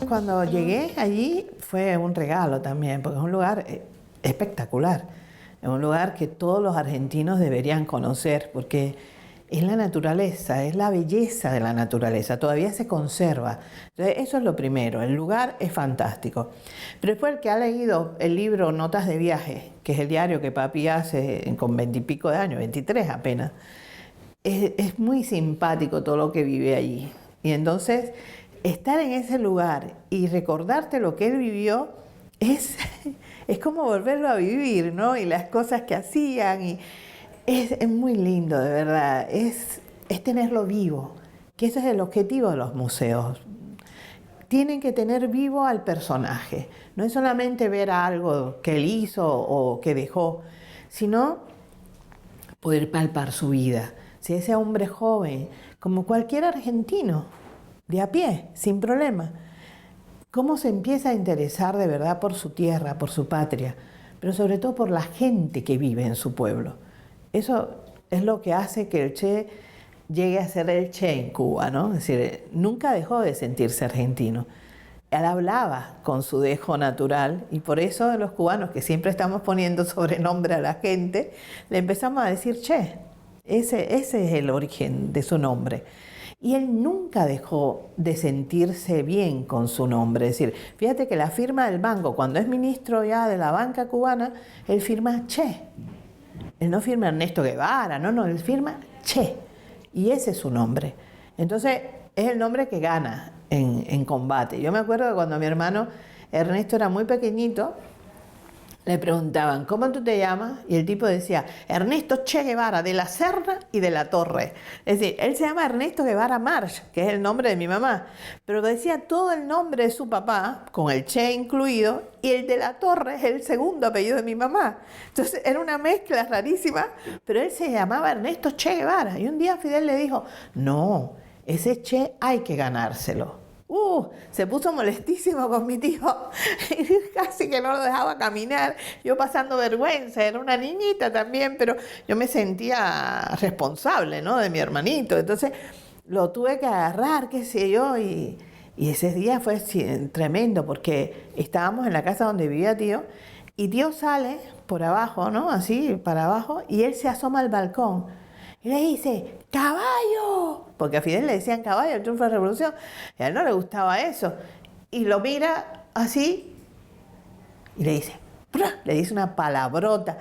Cuando llegué allí fue un regalo también, porque es un lugar espectacular. Es un lugar que todos los argentinos deberían conocer, porque es la naturaleza, es la belleza de la naturaleza, todavía se conserva. Entonces, eso es lo primero, el lugar es fantástico. Pero después el que ha leído el libro Notas de Viaje, que es el diario que papi hace con 20 y pico de años, 23 apenas, es muy simpático todo lo que vive allí. Y entonces, estar en ese lugar y recordarte lo que él vivió es como volverlo a vivir, ¿no? Y las cosas que hacían, y es muy lindo, de verdad. Es tenerlo vivo, que ese es el objetivo de los museos. Tienen que tener vivo al personaje. No es solamente ver algo que él hizo o que dejó, sino poder palpar su vida. Si ese hombre joven, como cualquier argentino, de a pie, sin problema, cómo se empieza a interesar de verdad por su tierra, por su patria, pero sobre todo por la gente que vive en su pueblo. Eso es lo que hace que el Che llegue a ser el Che en Cuba, ¿no? Es decir, nunca dejó de sentirse argentino. Él hablaba con su dejo natural, y por eso los cubanos, que siempre estamos poniendo sobrenombre a la gente, le empezamos a decir Che. Ese es el origen de su nombre. Y él nunca dejó de sentirse bien con su nombre. Es decir, fíjate que la firma del banco, cuando es ministro ya de la banca cubana, él firma Che. Él no firma Ernesto Guevara, no, él firma Che. Y ese es su nombre. Entonces, es el nombre que gana en combate. Yo me acuerdo que cuando mi hermano Ernesto era muy pequeñito, le preguntaban, ¿cómo tú te llamas? Y el tipo decía, Ernesto Che Guevara, de la Serna y de la Torre. Es decir, él se llama Ernesto Guevara March, que es el nombre de mi mamá, pero decía todo el nombre de su papá, con el Che incluido, y el de la Torre es el segundo apellido de mi mamá. Entonces era una mezcla rarísima, pero él se llamaba Ernesto Che Guevara. Y un día Fidel le dijo, no, ese Che hay que ganárselo. Se puso molestísimo con mi tío, casi que no lo dejaba caminar, yo pasando vergüenza, era una niñita también, pero yo me sentía responsable, ¿no?, de mi hermanito, entonces lo tuve que agarrar, qué sé yo, y ese día fue tremendo, porque estábamos en la casa donde vivía tío, y tío sale por abajo, ¿no?, así, para abajo, y él se asoma al balcón, y le dice, ¡caballo! Porque a Fidel le decían caballo, el triunfo de la revolución. Y a él no le gustaba eso. Y lo mira así y le dice una palabrota.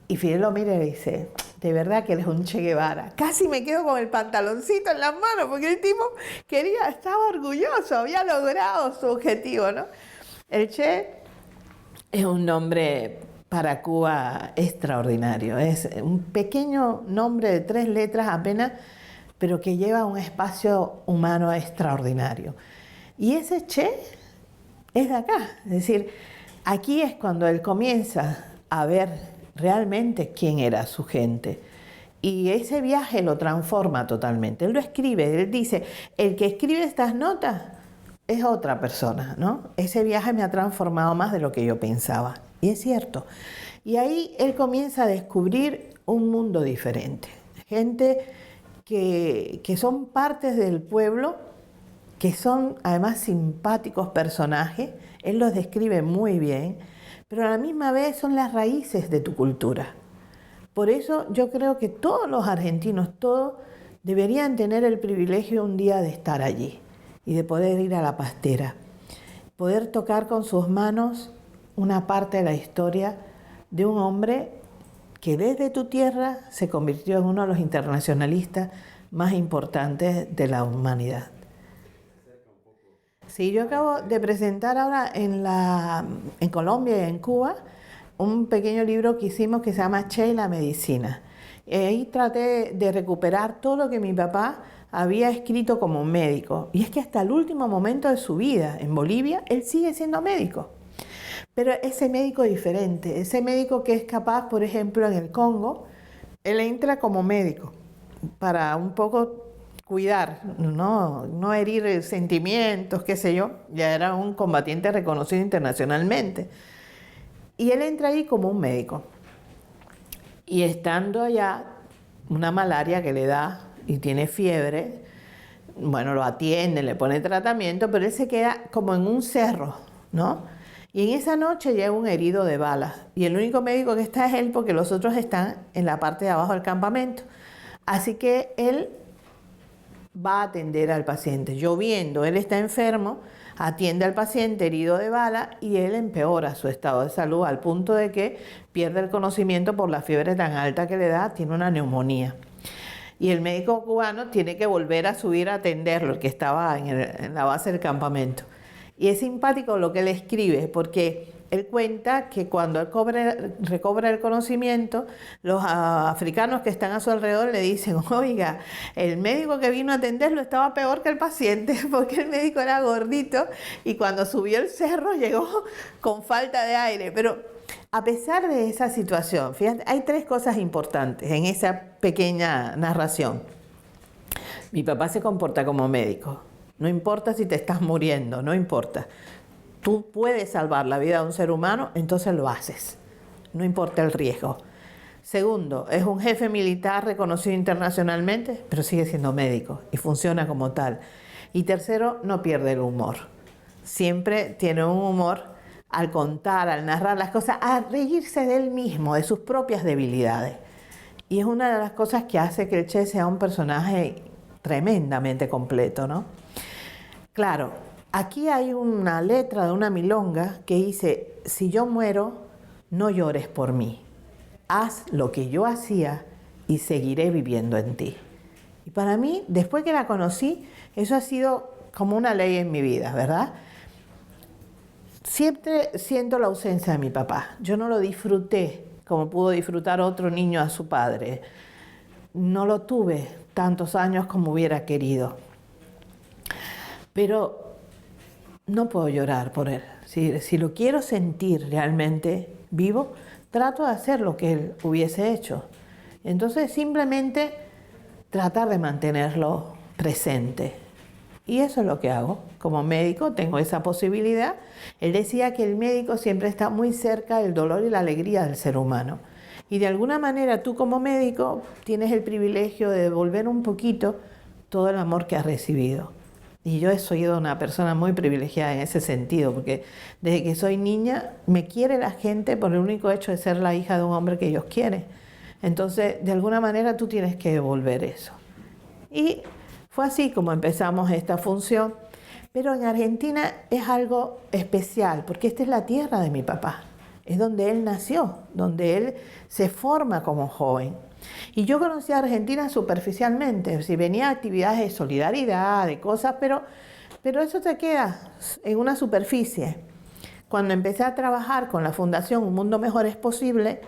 Y Fidel lo mira y le dice, de verdad que eres un Che Guevara. Casi me quedo con el pantaloncito en las manos porque el tipo estaba orgulloso, había logrado su objetivo, ¿no? El Che es un nombre para Cuba extraordinario. Es un pequeño nombre de 3 letras apenas, pero que lleva un espacio humano extraordinario. Y ese Che es de acá. Es decir, aquí es cuando él comienza a ver realmente quién era su gente. Y ese viaje lo transforma totalmente. Él lo escribe, él dice, el que escribe estas notas es otra persona, ¿no? Ese viaje me ha transformado más de lo que yo pensaba. Y es cierto. Y ahí él comienza a descubrir un mundo diferente. Gente que son partes del pueblo, que son además simpáticos personajes. Él los describe muy bien, pero a la misma vez son las raíces de tu cultura. Por eso yo creo que todos los argentinos, todos, deberían tener el privilegio un día de estar allí y de poder ir a la pastera, poder tocar con sus manos una parte de la historia de un hombre que desde tu tierra se convirtió en uno de los internacionalistas más importantes de la humanidad. Sí, yo acabo de presentar ahora en Colombia y en Cuba un pequeño libro que hicimos que se llama Che y la medicina. Ahí traté de recuperar todo lo que mi papá había escrito como médico. Y es que hasta el último momento de su vida en Bolivia, él sigue siendo médico. Pero ese médico diferente, ese médico que es capaz, por ejemplo, en el Congo, él entra como médico para un poco cuidar, no herir sentimientos, qué sé yo. Ya era un combatiente reconocido internacionalmente. Y él entra ahí como un médico. Y estando allá, una malaria que le da y tiene fiebre, bueno, lo atienden, le ponen tratamiento, pero él se queda como en un cerro, ¿no? Y en esa noche llega un herido de balas y el único médico que está es él porque los otros están en la parte de abajo del campamento. Así que él va a atender al paciente. Lloviendo, él está enfermo, atiende al paciente herido de bala y él empeora su estado de salud al punto de que pierde el conocimiento por la fiebre tan alta que le da, tiene una neumonía. Y el médico cubano tiene que volver a subir a atenderlo, el que estaba en la base del campamento. Y es simpático lo que él escribe, porque él cuenta que cuando él recobra el conocimiento, los africanos que están a su alrededor le dicen, oiga, el médico que vino a atenderlo estaba peor que el paciente, porque el médico era gordito y cuando subió el cerro llegó con falta de aire. Pero a pesar de esa situación, fíjate, hay 3 cosas importantes en esa pequeña narración. Mi papá se comporta como médico. No importa si te estás muriendo, no importa. Tú puedes salvar la vida de un ser humano, entonces lo haces. No importa el riesgo. Segundo, es un jefe militar reconocido internacionalmente, pero sigue siendo médico y funciona como tal. Y tercero, no pierde el humor. Siempre tiene un humor al contar, al narrar las cosas, a reírse de él mismo, de sus propias debilidades. Y es una de las cosas que hace que el Che sea un personaje tremendamente completo, ¿no? Claro, aquí hay una letra de una milonga que dice, si yo muero, no llores por mí. Haz lo que yo hacía y seguiré viviendo en ti. Y para mí, después que la conocí, eso ha sido como una ley en mi vida, ¿verdad? Siempre siento la ausencia de mi papá. Yo no lo disfruté como pudo disfrutar otro niño a su padre. No lo tuve tantos años como hubiera querido. Pero no puedo llorar por él. Si lo quiero sentir realmente vivo, trato de hacer lo que él hubiese hecho. Entonces simplemente tratar de mantenerlo presente. Y eso es lo que hago. Como médico tengo esa posibilidad. Él decía que el médico siempre está muy cerca del dolor y la alegría del ser humano. Y de alguna manera tú como médico tienes el privilegio de devolver un poquito todo el amor que has recibido. Y yo he sido una persona muy privilegiada en ese sentido, porque desde que soy niña me quiere la gente por el único hecho de ser la hija de un hombre que ellos quieren. Entonces, de alguna manera tú tienes que devolver eso. Y fue así como empezamos esta función. Pero en Argentina es algo especial, porque esta es la tierra de mi papá. Es donde él nació, donde él se forma como joven. Y yo conocí a Argentina superficialmente, si venía a actividades de solidaridad, de cosas, pero eso te queda en una superficie. Cuando empecé a trabajar con la Fundación Un Mundo Mejor es Posible,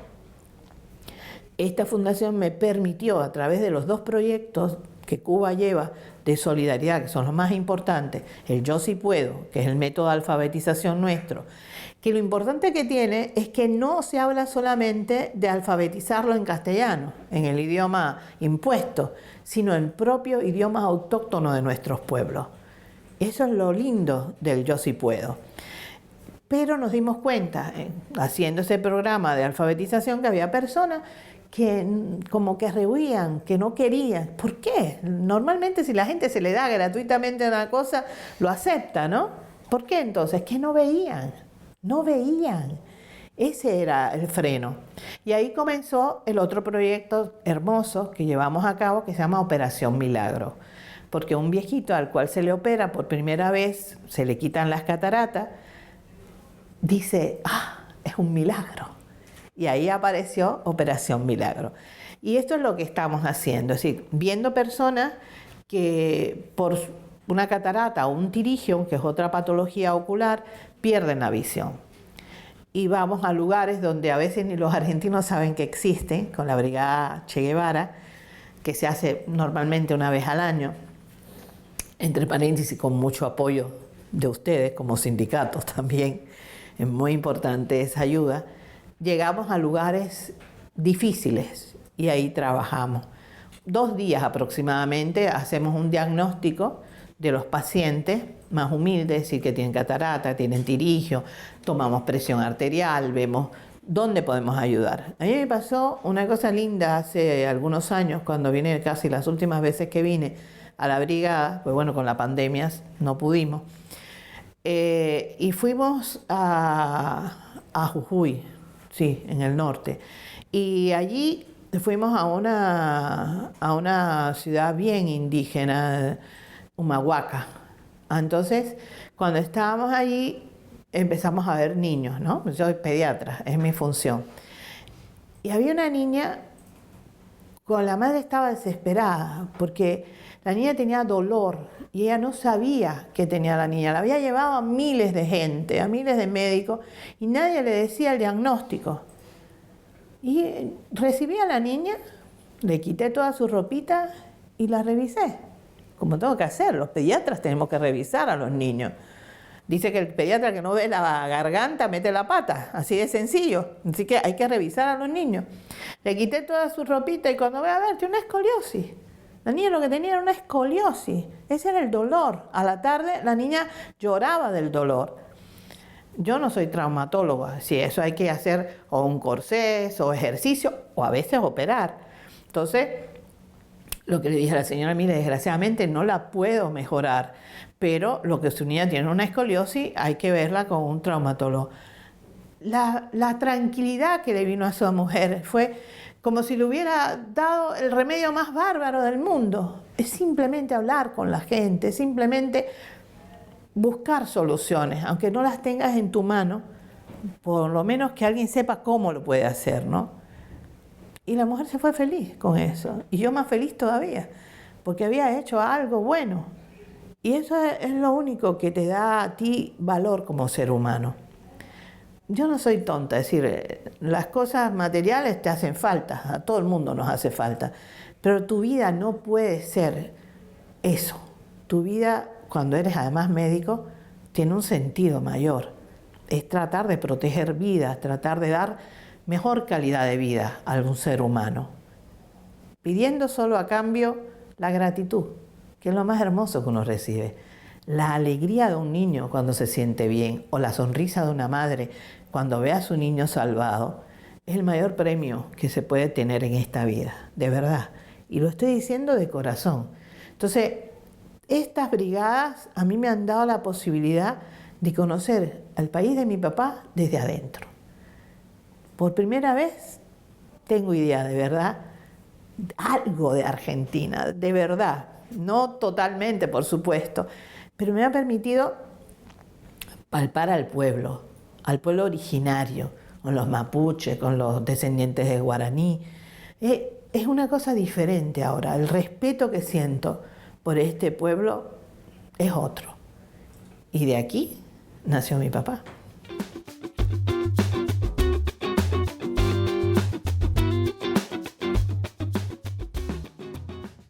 esta fundación me permitió, a través de los 2 proyectos que Cuba lleva de solidaridad, que son los más importantes, el Yo Sí Puedo, que es el método de alfabetización nuestro, que lo importante que tiene es que no se habla solamente de alfabetizarlo en castellano, en el idioma impuesto, sino en propio idioma autóctono de nuestros pueblos. Eso es lo lindo del Yo Sí Puedo. Pero nos dimos cuenta, haciendo ese programa de alfabetización, que había personas que como que rehuían, que no querían. ¿Por qué? Normalmente si la gente se le da gratuitamente una cosa, lo acepta, ¿no? ¿Por qué entonces? Que no veían. No veían. Ese era el freno. Y ahí comenzó el otro proyecto hermoso que llevamos a cabo, que se llama Operación Milagro. Porque un viejito al cual se le opera por primera vez, se le quitan las cataratas, dice, es un milagro. Y ahí apareció Operación Milagro. Y esto es lo que estamos haciendo, es decir, viendo personas que por una catarata o un tirigio, que es otra patología ocular, pierden la visión. Y vamos a lugares donde a veces ni los argentinos saben que existen, con la Brigada Che Guevara, que se hace normalmente una vez al año, entre paréntesis con mucho apoyo de ustedes como sindicatos también, es muy importante esa ayuda. Llegamos a lugares difíciles y ahí trabajamos. 2 días aproximadamente hacemos un diagnóstico de los pacientes más humildes, es decir, que tienen catarata, tienen tirigio, tomamos presión arterial, vemos ¿dónde podemos ayudar? A mí me pasó una cosa linda hace algunos años, cuando vine, casi las últimas veces que vine a la brigada, pues bueno, con la pandemia no pudimos, y fuimos a Jujuy, sí, en el norte, y allí fuimos a una ciudad bien indígena, Humahuaca. Entonces, cuando estábamos allí, empezamos a ver niños, ¿no? Yo soy pediatra, es mi función. Y había una niña, con la madre estaba desesperada, porque la niña tenía dolor y ella no sabía qué tenía la niña. La había llevado a miles de gente, a miles de médicos, y nadie le decía el diagnóstico. Y recibí a la niña, le quité toda su ropita y la revisé, como tengo que hacer. Los pediatras tenemos que revisar a los niños. Dice que el pediatra que no ve la garganta mete la pata, así de sencillo. Así que hay que revisar a los niños. Le quité toda su ropita y cuando voy a ver, tiene una escoliosis. La niña lo que tenía era una escoliosis. Ese era el dolor. A la tarde la niña lloraba del dolor. Yo no soy traumatóloga, si eso hay que hacer o un corsés o ejercicio o a veces operar. Entonces, lo que le dije a la señora, mire, desgraciadamente no la puedo mejorar, pero lo que su niña tiene una escoliosis, hay que verla con un traumatólogo. La tranquilidad que le vino a esa mujer fue como si le hubiera dado el remedio más bárbaro del mundo. Es simplemente hablar con la gente, simplemente buscar soluciones, aunque no las tengas en tu mano, por lo menos que alguien sepa cómo lo puede hacer, ¿no? Y la mujer se fue feliz con eso, y yo más feliz todavía, porque había hecho algo bueno. Y eso es lo único que te da a ti valor como ser humano. Yo no soy tonta, es decir, las cosas materiales te hacen falta, a todo el mundo nos hace falta, pero tu vida no puede ser eso. Tu vida, cuando eres además médico, tiene un sentido mayor. Es tratar de proteger vidas, tratar de dar mejor calidad de vida a algún ser humano, pidiendo solo a cambio la gratitud, que es lo más hermoso que uno recibe. La alegría de un niño cuando se siente bien, o la sonrisa de una madre cuando ve a su niño salvado, es el mayor premio que se puede tener en esta vida, de verdad. Y lo estoy diciendo de corazón. Entonces, estas brigadas a mí me han dado la posibilidad de conocer al país de mi papá desde adentro. Por primera vez tengo idea, de verdad, algo de Argentina, de verdad. No totalmente, por supuesto, pero me ha permitido palpar al pueblo originario, con los mapuches, con los descendientes de guaraní. Es una cosa diferente ahora. El respeto que siento por este pueblo es otro. Y de aquí nació mi papá.